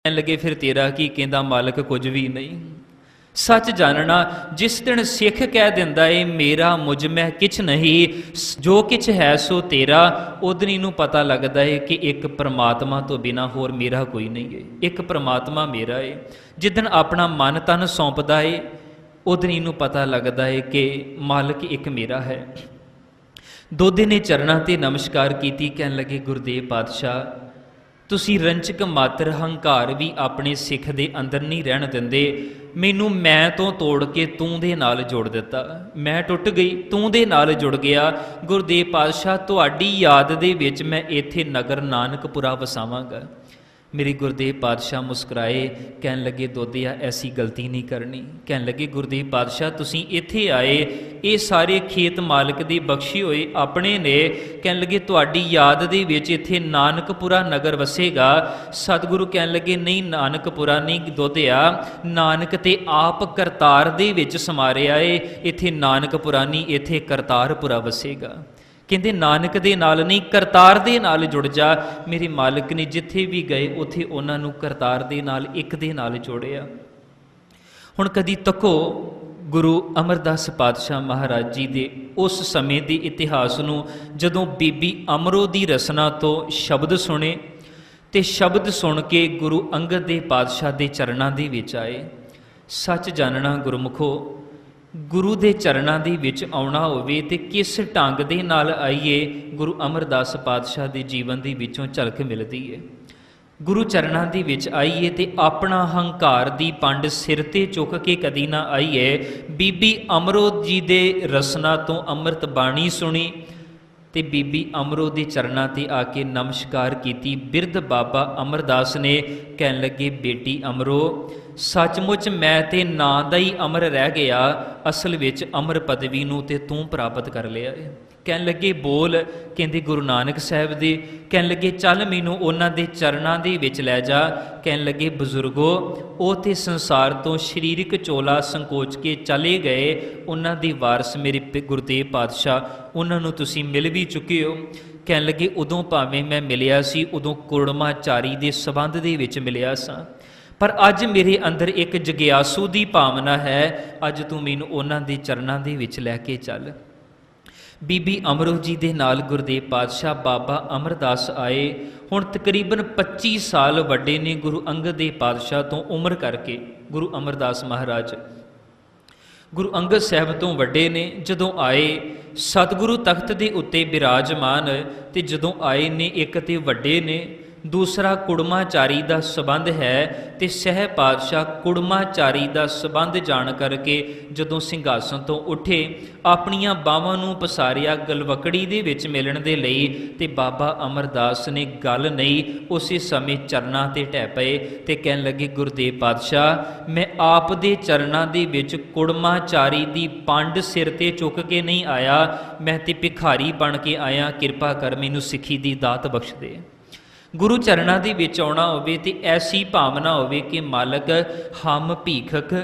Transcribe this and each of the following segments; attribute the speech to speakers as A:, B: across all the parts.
A: ਕਹਿਣ ਲੱਗੇ ਫਿਰ ਤੇਰਾ ਕੀ? ਕਹਿੰਦਾ ਮਾਲਕ ਕੁਝ ਵੀ ਨਹੀਂ। ਸੱਚ ਜਾਣਨਾ ਜਿਸ ਦਿਨ ਸਿੱਖ ਕਹਿ ਦਿੰਦਾ ਏ ਮੇਰਾ ਮੁਝ ਮੈਂ ਕਿਛ ਨਹੀਂ, ਜੋ ਕਿਛ ਹੈ ਸੋ ਤੇਰਾ, ਉਦਨੀ ਨੂੰ ਪਤਾ ਲੱਗਦਾ ਏ ਕਿ ਇੱਕ ਪ੍ਰਮਾਤਮਾ ਤੋਂ ਬਿਨਾਂ ਹੋਰ ਮੇਰਾ ਕੋਈ ਨਹੀਂ ਏ, ਇੱਕ ਪ੍ਰਮਾਤਮਾ ਮੇਰਾ ਏ। ਜਿੱਦਣ ਆਪਣਾ ਮਨ ਤਨ ਸੌਂਪਦਾ ਏ ਉਦਨੀ ਨੂੰ ਪਤਾ ਲੱਗਦਾ ਏ ਕਿ ਮਾਲਕ ਇੱਕ ਮੇਰਾ ਹੈ। ਦੋਦੇ ਨੇ ਚਰਨਾਂ ਤੇ ਨਮਸਕਾਰ ਕੀਤੀ, ਕਹਿਣ ਲੱਗੇ ਗੁਰਦੇਵ ਪਾਤਸ਼ਾਹ ਤੁਸੀਂ ਰੰਚਕ ਮਾਤਰ ਹੰਕਾਰ ਵੀ ਆਪਣੇ ਸਿੱਖ ਦੇ ਅੰਦਰ ਨਹੀਂ ਰਹਿਣ ਦਿੰਦੇ। ਮੈਨੂੰ ਮੈਂ ਤੋਂ ਤੋੜ ਕੇ ਤੂੰ ਦੇ ਨਾਲ ਜੋੜ ਦਿੱਤਾ, ਮੈਂ ਟੁੱਟ ਗਈ ਤੂੰ ਦੇ ਨਾਲ ਜੁੜ ਗਿਆ। ਗੁਰਦੇਵ ਪਾਤਸ਼ਾਹ ਤੁਹਾਡੀ ਯਾਦ ਦੇ ਵਿੱਚ ਮੈਂ ਇੱਥੇ ਨਗਰ ਨਾਨਕਪੁਰਾ ਵਸਾਵਾਂਗਾ। मेरे गुरुदेव पातशाह मुस्कुराए, कहन लगे दोदिया ऐसी गलती नहीं करनी। कहन लगे गुरुदेव पातशाह तुसीं इत्थे आए, ये सारे खेत मालिक दे बख्शे होए अपने ने। कहन लगे तुहाडी याद दे विच इत्थे नानकपुरा नगर वसेगा। सतगुरु कहन लगे नहीं नानकपुरा नहीं दोदिया, नानक ते आप करतार दे विच समारिया है, इत्थे नानकपुरा नहीं इत्थे करतारपुरा वसेगा। कहते नानक दे नाल नहीं करतार दे नाल जुड़ जा। मेरे मालिक ने जिथे भी गए उत्थे उन्होंने करतार दे नाल एक दे नाल जोड़िया। हुण कदी तको गुरु अमरदास पातशाह महाराज जी दे उस समय के इतिहास नूं जदों बीबी अमरो दी रसना तो शब्द सुने ते शब्द सुन के गुरु अंगद देव पातशाह दे चरणां दे विच आए। सच जानना गुरमुखो, गुरु दे चरणां दे विच आउणा होवे ते किस ढंग दे नाल आईए, गुरु अमरदास पातशाह दे जीवन दे विचों झलक मिलदी है। गुरु चरणां दे विच आईए ते अपना हंकार दी पंड सिर ते चुक के कदी ना आईए। बीबी अमरो जी दे रसना तो अमृत बाणी सुनी ते बीबी अमरो दे चरणां ते आके नमस्कार कीती। बिरध बाबा अमरदास ने कहन लगे बेटी अमरो, सचमुच मैं ते नां दा ही अमर रह गया, असल विच अमर पदवी नूं ते तूं प्राप्त कर लिया है। कहन लगे बोल। कहंदे गुरु नानक साहब दे। कहन लगे चल मैनूं उन्हां दे चरणां दे विच लै जा। कहन लगे बजुर्गो वो ते संसार तो शरीरक चोला संकोच के चले गए, उन्हां दे वारस मेरे गुरुदेव पातशाह उन्हां नूं तुसीं मिल भी चुके हो। कहन लगे उदों भावें मैं मिलिया सी, उदों कुड़माचारी दे संबंध दे विच मिलिया सां, पर अज मेरे अंदर एक जगियासू की भावना है, अज तू मैनूं उन्हां दे चरणां दे विच लैके चल। बीबी अमरो जी दे नाल गुरुदेव पातशाह बाबा अमरदास आए। हुण तकरीबन 25 साल वड्डे ने गुरु अंगद देव पातशाह तो उम्र करके। गुरु अमरदास महाराज गुरु अंगद साहब तो वड्डे ने। जदों आए सतगुरु तख्त दे उत्ते बिराजमान, ते जदों आए ने एक ते वड्डे ने, दूसरा कुड़माचारी का संबंध है, तो सह पातशाह कुड़माचारी का संबंध जान करके जदों सिंघासन तो उठे अपनियां बावां नूं पसारिया गलवकड़ी दे विच मिलण दे लई, ते बाबा अमरदास ने गल नहीं उस समय चरणां ते ढह पए ते कहन लगे गुरुदेव पातशाह मैं आप दे चरणां दे विच कुड़माचारी दी पंड सिर ते चुक के नहीं आया, मैं ते भिखारी बन के आया, कृपा कर मैनूं सिੱਖੀ दी दात बख्श दे। गुरु चरणां दे विच आउणा होवे ते ऐसी भावना होवे कि मालक हम भीखक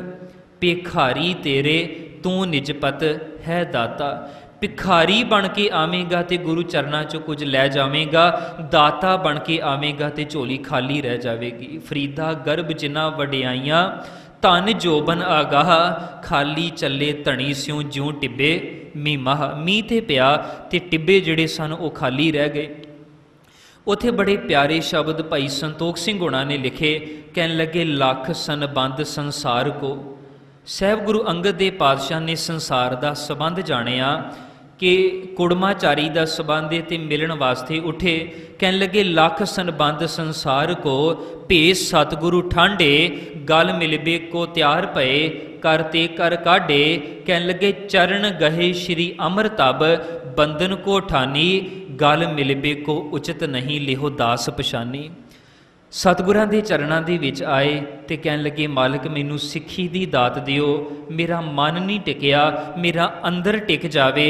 A: भिखारी तेरे, तू निजपत है दाता। भिखारी बन के आवेगा तो गुरु चरणां चों कुछ लै जावेगा, दाता बन के आवेगा तो झोली खाली रह जाएगी। फरीदा गर्भ जिन्हां वडियाइयां धन जोबन आगाह, खाली चले धनी स्यों ज्यों टिब्बे मीमाह। मीह ते पिया ते टिब्बे जिहड़े सन वो खाली रह गए। उत्थे बड़े प्यारे शब्द भाई संतोख सिंह हुणां ने लिखे। कहन लगे लख संबंध संसार को। साहब गुरु अंगद देव पातशाह ने संसार का संबंध जानिया कि कुड़माचारी का संबंध है ते मिलन वास्ते उठे। कहन लगे लख संबंध संसार को, भेस सतगुरु ठांडे, गल मिलबे को त्यार पए, करते कर काढ़े। कहन लगे चरण गहे श्री अमर तब, बंधन को ठानी, गल मिलबे को उचित नहीं, लिहो दास पछानी। सतगुरां दे चरणां दे विच आए ते कहन लगे मालिक मैनूं सिੱਖੀ दी दात दिओ, मेरा मन नहीं टिकिया, मेरा अंदर टिक जावे।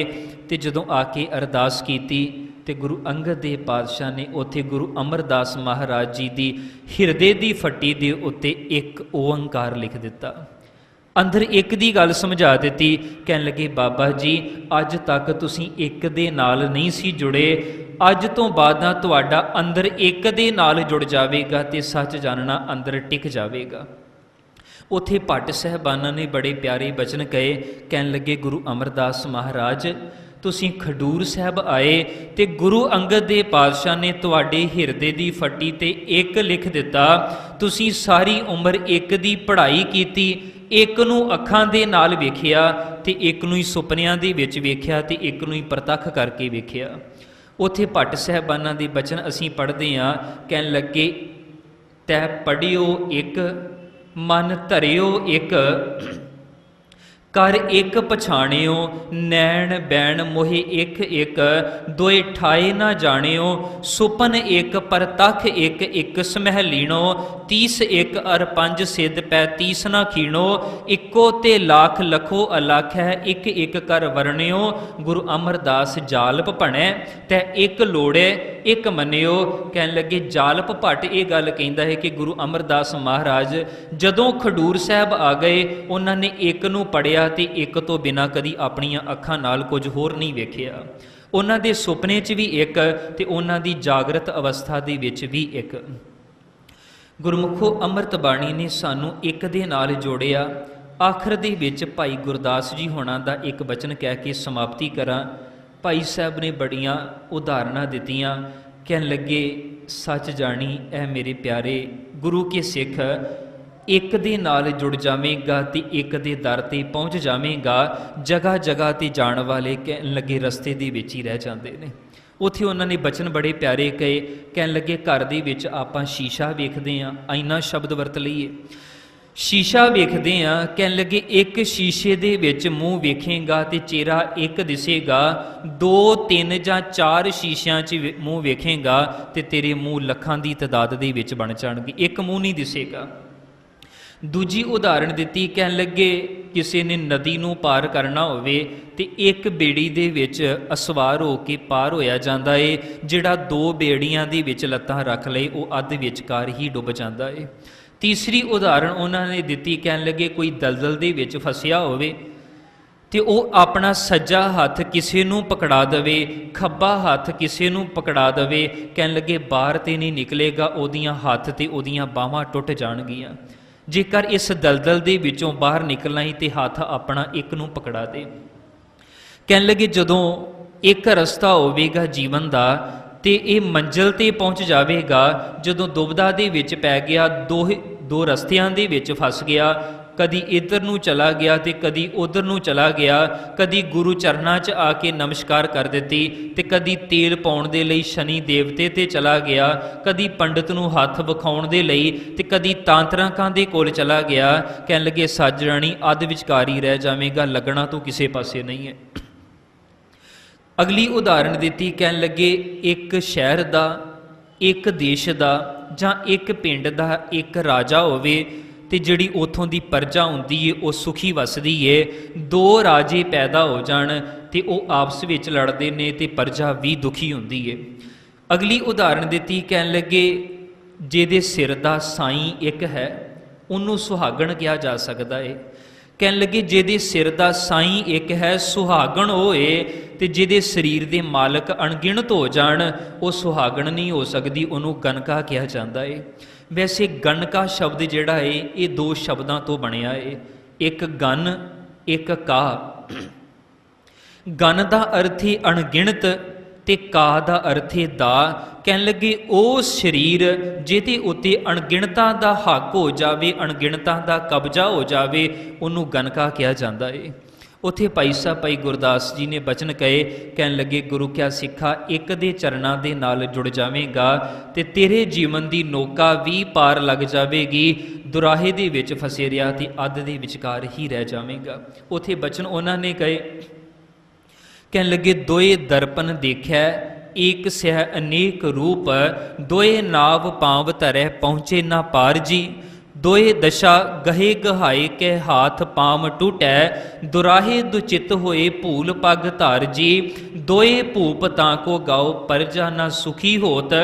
A: ते जदों आके अरदास कीती ते गुरु अंगद देव पातशाह ने उत्थे गुरु अमरदास महाराज जी दी हिरदे दी फट्टी दे उत्ते एक ओंकार लिख दिता। ਅੰਦਰ ਇੱਕ ਦੀ ਗੱਲ ਸਮਝਾ ਦਿੱਤੀ। ਕਹਿਣ ਲੱਗੇ ਬਾਬਾ ਜੀ ਅੱਜ ਤੱਕ ਤੁਸੀਂ ਇੱਕ ਦੇ ਨਾਲ ਨਹੀਂ ਸੀ ਜੁੜੇ, ਅੱਜ ਤੋਂ ਬਾਅਦ ਨਾ ਤੁਹਾਡਾ ਅੰਦਰ ਇੱਕ ਦੇ ਨਾਲ ਜੁੜ ਜਾਵੇਗਾ ਤੇ ਸੱਚ ਜਾਣਨਾ ਅੰਦਰ ਟਿਕ ਜਾਵੇਗਾ। ਉੱਥੇ ਭੱਟ ਸਾਹਿਬਾਨਾਂ ਨੇ ਬੜੇ ਪਿਆਰੇ ਬਚਨ ਕਹੇ। ਕਹਿਣ ਲੱਗੇ ਗੁਰੂ ਅਮਰਦਾਸ ਮਹਾਰਾਜ ਤੁਸੀਂ ਖਡੂਰ ਸਾਹਿਬ ਆਏ ਤੇ ਗੁਰੂ ਅੰਗਦ ਦੇ ਪਾਤਸ਼ਾਹ ਨੇ ਤੁਹਾਡੇ ਹਿਰਦੇ ਦੀ ਫੱਟੀ ਤੇ ਇੱਕ ਲਿਖ ਦਿੱਤਾ। ਤੁਸੀਂ ਸਾਰੀ ਉਮਰ ਇੱਕ ਦੀ ਪੜ੍ਹਾਈ ਕੀਤੀ, ਇੱਕ ਨੂੰ ਅੱਖਾਂ ਦੇ ਨਾਲ ਵੇਖਿਆ ਤੇ ਇੱਕ ਨੂੰ ਹੀ ਸੁਪਨਿਆਂ ਦੇ ਵਿੱਚ ਵੇਖਿਆ ਤੇ ਇੱਕ ਨੂੰ ਹੀ ਪ੍ਰਤੱਖ ਕਰਕੇ ਵੇਖਿਆ। ਉੱਥੇ ਭੱਟ ਸਾਹਿਬਾਨਾਂ ਦੇ ਬਚਨ ਅਸੀਂ ਪੜ੍ਹਦੇ ਹਾਂ। ਕਹਿਣ ਲੱਗੇ ਤੈ ਪੜ੍ਹਿਓ ਇੱਕ, ਮਨ ਧਰਿਓ ਇੱਕ, ਕਰ ਇੱਕ ਪਛਾਣਿਓ, ਨੈਣ ਬੈਣ ਮੋਹਿ ਇੱਕ ਇੱਕ, ਦੋਏ ਠਾਏ ਨਾ ਜਾਣਿਓ, ਸੁਪਨ ਇੱਕ ਪਰਤਖ ਇੱਕ, ਇੱਕ ਸਮਹਿ ਲੀਣੋ, ਤੀਸ ਇੱਕ ਅਰ ਪੰਜ ਸਿੱਧ ਪੈ ਤੀਸ ਨਾ ਖੀਣੋ, ਇੱਕੋ ਤੇ ਲੱਖ ਲਖੋ ਅਲਖ ਹੈ, ਇੱਕ ਇੱਕ ਕਰ ਵਰਣਿਓ, ਗੁਰੂ ਅਮਰਦਾਸ ਜਾਲਪ ਭਣੈ ਤੈ ਇੱਕ ਲੋੜੇ ਇੱਕ ਮੰਨਿਓ। ਕਹਿਣ ਲੱਗੇ ਜਾਲਪ ਭੱਟ ਇਹ ਗੱਲ ਕਹਿੰਦਾ ਹੈ ਕਿ ਗੁਰੂ ਅਮਰਦਾਸ ਮਹਾਰਾਜ ਜਦੋਂ ਖਡੂਰ ਸਾਹਿਬ ਆ ਗਏ ਉਹਨਾਂ ਨੇ ਇੱਕ ਨੂੰ ਪੜ੍ਹਿਆ ਤੇ ਇੱਕ ਤੋਂ ਬਿਨਾਂ ਕਦੀ ਆਪਣੀਆਂ ਅੱਖਾਂ ਨਾਲ ਕੁਝ ਹੋਰ ਨਹੀਂ ਵੇਖਿਆ। ਉਹਨਾਂ ਦੇ ਸੁਪਨੇ 'ਚ ਵੀ ਇੱਕ ਤੇ ਉਹਨਾਂ ਦੀ ਜਾਗਰਤ ਅਵਸਥਾ ਦੇ ਵਿੱਚ ਵੀ ਇੱਕ। ਗੁਰਮੁਖੋ ਅੰਮ੍ਰਿਤ ਬਾਣੀ ਨੇ ਸਾਨੂੰ ਇੱਕ ਦੇ ਨਾਲ ਜੋੜਿਆ। ਆਖਰ ਦੇ ਵਿੱਚ ਭਾਈ ਗੁਰਦਾਸ ਜੀ ਹੋਣਾ ਦਾ ਇੱਕ ਬਚਨ ਕਹਿ ਕੇ ਸਮਾਪਤੀ ਕਰਾਂ। ਭਾਈ ਸਾਹਿਬ ਨੇ ਬੜੀਆਂ ਉਦਾਹਰਨਾਂ ਦਿੱਤੀਆਂ। ਕਹਿਣ ਲੱਗੇ ਸੱਚ ਜਾਣੀ ਇਹ ਮੇਰੇ ਪਿਆਰੇ ਗੁਰੂ ਕੇ ਸਿੱਖ ਇੱਕ ਦੇ ਨਾਲ ਜੁੜ ਜਾਵੇਗਾ ਤੇ ਇੱਕ ਦੇ ਦਰ ਤੇ ਪਹੁੰਚ ਜਾਵੇਗਾ। ਜਗ੍ਹਾ ਜਗ੍ਹਾ ਤੇ ਜਾਣ ਵਾਲੇ ਕਹਿਣ ਲੱਗੇ ਰਸਤੇ ਦੇ ਵਿੱਚ ਹੀ ਰਹਿ ਜਾਂਦੇ ਨੇ। ਉੱਥੇ ਉਹਨਾਂ ਨੇ ਬਚਨ ਬੜੇ ਪਿਆਰੇ ਕਹੇ। ਕਹਿਣ ਲੱਗੇ ਘਰ ਦੇ ਵਿੱਚ ਆਪਾਂ ਸ਼ੀਸ਼ਾ ਵੇਖਦੇ ਹਾਂ, ਆਈਨਾ ਸ਼ਬਦ ਵਰਤ ਲਈਏ, ਸ਼ੀਸ਼ਾ ਵੇਖਦੇ ਹਾਂ। ਕਹਿਣ ਲੱਗੇ ਇੱਕ ਸ਼ੀਸ਼ੇ ਦੇ ਵਿੱਚ ਮੂੰਹ ਵੇਖੇਗਾ ਤੇ ਚਿਹਰਾ ਇੱਕ ਦਿਸੇਗਾ, 2 3 ਜਾਂ 4 ਸ਼ੀਸ਼ਿਆਂ 'ਚ ਮੂੰਹ ਵੇਖੇਗਾ ਤੇ ਤੇਰੇ ਮੂੰਹ ਲੱਖਾਂ ਦੀ ਤਾਦਾਦ ਦੇ ਵਿੱਚ ਬਣ ਜਾਣਗੇ, ਇੱਕ ਮੂੰਹ ਨਹੀਂ ਦਿਸੇਗਾ। ਦੂਜੀ ਉਦਾਹਰਣ ਦਿੱਤੀ। ਕਹਿਣ ਲੱਗੇ ਕਿਸੇ ਨੇ ਨਦੀ ਨੂੰ ਪਾਰ ਕਰਨਾ ਹੋਵੇ ਤੇ ਇੱਕ ਬੇੜੀ ਦੇ ਵਿੱਚ ਅਸਵਾਰ ਹੋ ਕੇ ਪਾਰ ਹੋਇਆ ਜਾਂਦਾ ਏ, ਜਿਹੜਾ 2 ਬੇੜੀਆਂ ਦੇ ਵਿੱਚ ਲੱਤਾਂ ਰੱਖ ਲਏ ਉਹ ਅੱਧ ਵਿਚਕਾਰ ਹੀ ਡੁੱਬ ਜਾਂਦਾ ਏ। ਤੀਸਰੀ ਉਦਾਹਰਣ ਉਹਨਾਂ ਨੇ ਦਿੱਤੀ। ਕਹਿਣ ਲੱਗੇ ਕੋਈ ਦਲਦਲ ਦੇ ਵਿੱਚ ਫਸਿਆ ਹੋਵੇ ਤੇ ਉਹ ਆਪਣਾ ਸੱਜਾ ਹੱਥ ਕਿਸੇ ਨੂੰ ਪਕੜਾ ਦੇਵੇ, ਖੱਬਾ ਹੱਥ ਕਿਸੇ ਨੂੰ ਪਕੜਾ ਦੇਵੇ। ਕਹਿਣ ਲੱਗੇ ਬਾਹਰ ਤੇ ਨਹੀਂ ਨਿਕਲੇਗਾ, ਉਹਦੀਆਂ ਹੱਥ ਤੇ ਉਹਦੀਆਂ ਬਾਹਾਂ ਟੁੱਟ ਜਾਣਗੀਆਂ। ਜੇਕਰ ਇਸ ਦਲਦਲ ਦੇ ਵਿੱਚੋਂ ਬਾਹਰ ਨਿਕਲਣਾ ਹੀ ਤੇ ਹੱਥ ਆਪਣਾ ਇੱਕ ਨੂੰ ਪਕੜਾ ਦੇ। ਕਹਿਣ ਲੱਗੇ ਜਦੋਂ ਇੱਕ ਰਸਤਾ ਹੋਵੇਗਾ ਜੀਵਨ ਦਾ ਤੇ ਇਹ ਮੰਜ਼ਿਲ ਤੇ ਪਹੁੰਚ ਜਾਵੇਗਾ। ਜਦੋਂ ਦੁਬਦਾ ਦੇ ਵਿੱਚ ਪੈ ਗਿਆ, ਦੋ ਰਸਤਿਆਂ ਦੇ ਵਿੱਚ ਫਸ ਗਿਆ, ਕਦੀ ਇੱਧਰ ਨੂੰ ਚਲਾ ਗਿਆ ਤੇ ਕਦੀ ਉੱਧਰ ਨੂੰ ਚਲਾ ਗਿਆ, ਕਦੀ ਗੁਰੂ ਚਰਨਾਂ 'ਚ ਆ ਕੇ ਨਮਸਕਾਰ ਕਰ ਦਿੱਤੀ ਤੇ ਕਦੀ ਤੇਲ ਪਾਉਣ ਦੇ ਲਈ ਸ਼ਨੀ ਦੇਵਤੇ ਤੇ ਚਲਾ ਗਿਆ, ਕਦੀ ਪੰਡਤ ਨੂੰ ਹੱਥ ਵਿਖਾਉਣ ਦੇ ਲਈ ਤੇ ਕਦੀ ਤਾਂਤਰਿਕਾਂ ਦੇ ਕੋਲ ਚਲਾ ਗਿਆ। ਕਹਿਣ ਲੱਗੇ ਸਾਜਰਾਣੀ ਅੱਧ ਵਿਚਕਾਰ ਹੀ ਰਹਿ ਜਾਵੇਗਾ, ਲੱਗਣਾ ਤੂੰ ਕਿਸੇ ਪਾਸੇ ਨਹੀਂ ਹੈ। ਅਗਲੀ ਉਦਾਹਰਣ ਦਿੱਤੀ। ਕਹਿਣ ਲੱਗੇ ਇੱਕ ਸ਼ਹਿਰ ਦਾ, ਇੱਕ ਦੇਸ਼ ਦਾ ਜਾਂ ਇੱਕ ਪਿੰਡ ਦਾ ਇੱਕ ਰਾਜਾ ਹੋਵੇ ਤੇ ਜਿਹੜੀ ਉਥੋਂ ਦੀ ਪ੍ਰਜਾ ਹੁੰਦੀ ਏ ਉਹ ਸੁਖੀ ਵਸਦੀ ਏ। 2 ਰਾਜੇ ਪੈਦਾ ਹੋ ਜਾਣ ਤੇ ਉਹ ਆਪਸ ਵਿੱਚ ਲੜਦੇ ਨੇ ਤੇ ਪ੍ਰਜਾ ਵੀ ਦੁਖੀ ਹੁੰਦੀ ਏ। ਅਗਲੀ ਉਦਾਹਰਣ ਦਿੱਤੀ। ਕਹਿਣ ਲੱਗੇ ਜਿਹਦੇ ਸਿਰ ਦਾ ਸਾਈਂ ਇੱਕ ਹੈ ਉਹਨੂੰ ਸੁਹਾਗਣ ਕਿਹਾ ਜਾ ਸਕਦਾ ਏ। ਕਹਿਣ ਲੱਗੇ ਜਿਹਦੇ ਸਿਰ ਦਾ ਸਾਈਂ ਇੱਕ ਹੈ ਸੁਹਾਗਣ ਹੋਏ ਤੇ ਜਿਹਦੇ ਸਰੀਰ ਦੇ ਮਾਲਕ ਅਣਗਿਣਤ ਹੋ ਜਾਣ ਉਹ ਸੁਹਾਗਣ ਨਹੀਂ ਹੋ ਸਕਦੀ, ਉਹਨੂੰ ਗਨਕਾ ਕਿਹਾ ਜਾਂਦਾ ਏ। ਵੈਸੇ ਗਨਕਾ ਸ਼ਬਦ ਜਿਹੜਾ ਏ ਇਹ 2 ਸ਼ਬਦਾਂ ਤੋਂ ਬਣਿਆ ਏ, ਇੱਕ ਗਨ ਇੱਕ ਕਾ। ਗਨ ਦਾ ਅਰਥ ਹੈ ਅਣਗਿਣਤ ਤੇ ਕਾ ਦਾ ਅਰਥ ਹੈ ਦਾ। ਕਹਿਣ ਲੱਗੇ ਉਹ ਸਰੀਰ ਜਿਹਦੇ ਉੱਤੇ ਅਣਗਿਣਤਾਂ ਦਾ ਹੱਕ ਹੋ ਜਾਵੇ, ਅਣਗਿਣਤਾਂ ਦਾ ਕਬਜ਼ਾ ਹੋ ਜਾਵੇ, ਉਹਨੂੰ ਗਨਕਾ ਕਿਹਾ ਜਾਂਦਾ ਏ। ਉੱਥੇ ਭਾਈ ਸਾਹਿਬ ਭਾਈ ਗੁਰਦਾਸ ਜੀ ਨੇ ਬਚਨ ਕਹੇ। ਕਹਿਣ ਲੱਗੇ ਗੁਰੂ ਕਿਆ ਸਿੱਖਾ ਇੱਕ ਦੇ ਚਰਨਾਂ ਦੇ ਨਾਲ ਜੁੜ ਜਾਵੇਗਾ ਤੇ ਤੇਰੇ ਜੀਵਨ ਦੀ ਨੌਕਾ ਵੀ ਪਾਰ ਲੱਗ ਜਾਵੇਗੀ। ਦੁਰਾਹੇ ਦੇ ਵਿੱਚ ਫਸੇ ਰਿਹਾ ਤੇ ਅੱਧ ਦੇ ਵਿਚਕਾਰ ਹੀ ਰਹਿ ਜਾਵੇਗਾ। ਉੱਥੇ ਬਚਨ ਉਹਨਾਂ ਨੇ ਕਹੇ। ਕਹਿਣ ਲੱਗੇ ਦੋਏ ਦਰਪਨ ਦੇਖਿਆ ਏਕ ਸਹਿ ਅਨੇਕ ਰੂਪ, ਦੋਏ ਨਾਵ ਪਾਵ ਧਰੈ ਪਹੁੰਚੇ ਨਾ ਪਾਰ ਜੀ, दोए दशा गहे गहाए के हाथ पाम टूटै, दुराहे दुचित होए भूल पग धार जी। दोए भूपतां को गाओ परजा ना सुखी होत,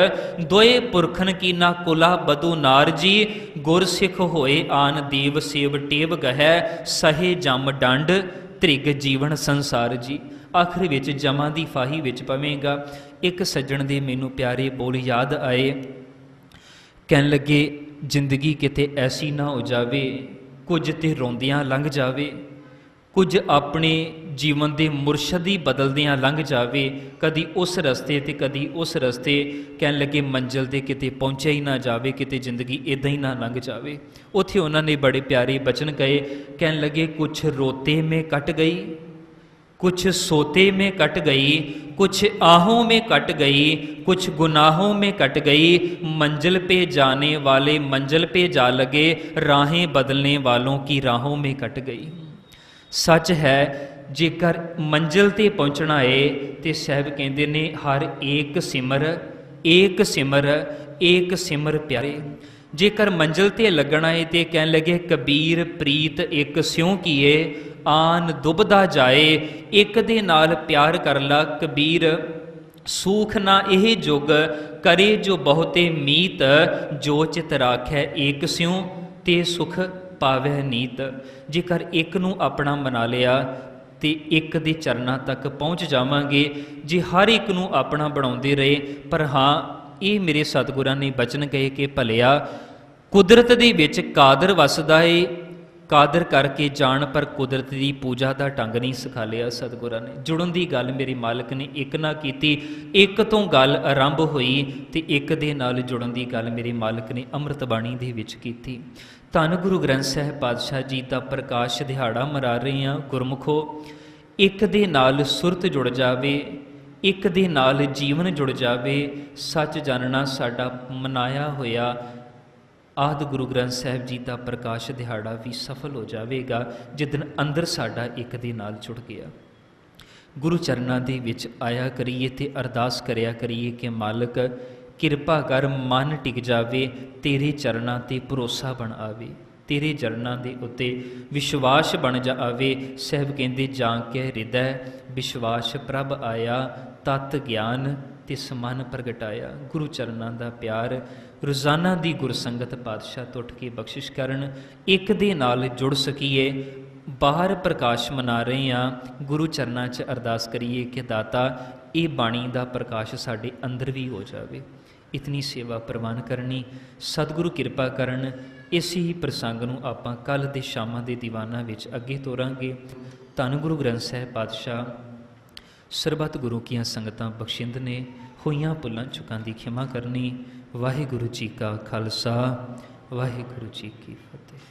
A: दोए पुरखन की ना कुला बधु नार जी। गुर सिख होए आन देव सेव टेव गहै, सहे जम डंड ਧਰਿਗ ਜੀਵਨ ਸੰਸਾਰ ਜੀ। ਆਖਰ ਵਿੱਚ ਜਮਾਂ ਦੀ ਫਾਹੀ ਵਿੱਚ ਪਵੇਗਾ। ਇੱਕ ਸੱਜਣ ਦੇ ਮੈਨੂੰ ਪਿਆਰੇ ਬੋਲ ਯਾਦ ਆਏ, ਕਹਿਣ ਲੱਗੇ ਜ਼ਿੰਦਗੀ ਕਿਤੇ ਐਸੀ ਨਾ ਹੋ ਜਾਵੇ, ਕੁਝ ਤੇ ਰੋਂਦਿਆਂ ਲੰਘ ਜਾਵੇ, ਕੁਝ ਆਪਣੇ ਜੀਵਨ ਦੇ ਮੁਰਸ਼ਦ ਹੀ ਬਦਲਦਿਆਂ ਲੰਘ ਜਾਵੇ, ਕਦੀ ਉਸ ਰਸਤੇ ਤੇ ਕਦੀ ਉਸ ਰਸਤੇ। ਕਹਿਣ ਲੱਗੇ ਮੰਜ਼ਿਲ ਤੇ ਕਿਤੇ ਪਹੁੰਚਿਆ ਹੀ ਨਾ ਜਾਵੇ, ਕਿਤੇ ਜ਼ਿੰਦਗੀ ਇੱਦਾਂ ਹੀ ਨਾ ਲੰਘ ਜਾਵੇ। ਉੱਥੇ ਉਹਨਾਂ ਨੇ ਬੜੇ ਪਿਆਰੇ ਬਚਨ ਕਹੇ, ਕਹਿਣ ਲੱਗੇ ਕੁਛ ਰੋਤੇ ਮੇਂ ਕੱਟ ਗਈ, कुछ सोते में कट गई, कुछ आहों में कट गई, कुछ गुनाहों में कट गई। मंजिल पे जाने वाले मंजिल पे जा लगे, राहें बदलने वालों की राहों में कट गई। सच है, जेकर मंजिल ते पहुँचना है तो साहब कहते ने हर एक सिमर एक सिमर एक सिमर प्यारे। जेकर मंजिल ते लगना है तो कह लगे कबीर प्रीत एक स्यों कीए, आन दुबदा जाए एक दे नाल प्यार कर ला। कबीर सूख ना यह जुग करे जो बहुते मीत, जो चित राखै एक स्यों ते सुख पावै नीत। जेकर एक नूं अपना मना लिया तो एक दे चरना तक पहुँच जावांगे। जे हर एक नूं अपना बनाउंदे रहे, पर हाँ ये मेरे सतगुरां ने बचन कहे कि भलिया कुदरत दे विच कादर वसदा है, कादर करके जान पर कुदरत की पूजा का ढंग नहीं सिखा लिया सतगुरां ने। जुड़न की गल मेरे मालिक ने एक ना की, एक तो गल आरंभ हुई तो एक दे नाल जुड़न की गल मेरे मालिक ने अमृत बाणी दे विच कीती। धन गुरु ग्रंथ साहिब पातशाह जी का प्रकाश दिहाड़ा मना रहे हैं। गुरमुखो, एक दे नाल सुरत जुड़ जावे, एक दे नाल जीवन जुड़ जावे। सच जानना साडा मनाया होया आदि गुरु ग्रंथ साहिब जी का प्रकाश दिहाड़ा भी सफल हो जाएगा, जिदन अंदर साडा एक दे नाल जुड़ गया। गुरु चरनां दे विच आया करिए ते अरदास करया करिए कि मालिक किरपा कर मन टिक जावे, तेरे चरनां ते भरोसा बन आवे, तेरे चरनां दे उत्ते विश्वास बन जावे। साहिब कहंदे जां के हृदय विश्वास प्रभ आया, तत् ज्ञान तिस मन प्रगटाया। गुरु चरनां दा प्यार रोज़ाना दी गुरसंगत पातशाह तो उठ के बख्शिश करन, एक दे नाल जुड़ सकीए। बाहर प्रकाश मना रहे हैं, गुरु चरनां च अरदास करिए कि दाता ये बाणी दा प्रकाश साडे अंदर भी हो जाए। इतनी सेवा प्रवान करनी, सतगुरु किरपा करन। इस ही प्रसंग नूं आपां कल दे शामां दे दीवाना विच अगे तोरांगे। धन गुरु ग्रंथ साहिब पातशाह सरबत गुरु कीआं संगतां बख्शिंद ने, होईआं भुलां चुकां दी खिमा करनी। वाहिगुरु जी का खालसा, वाहिगुरु जी की फतेह।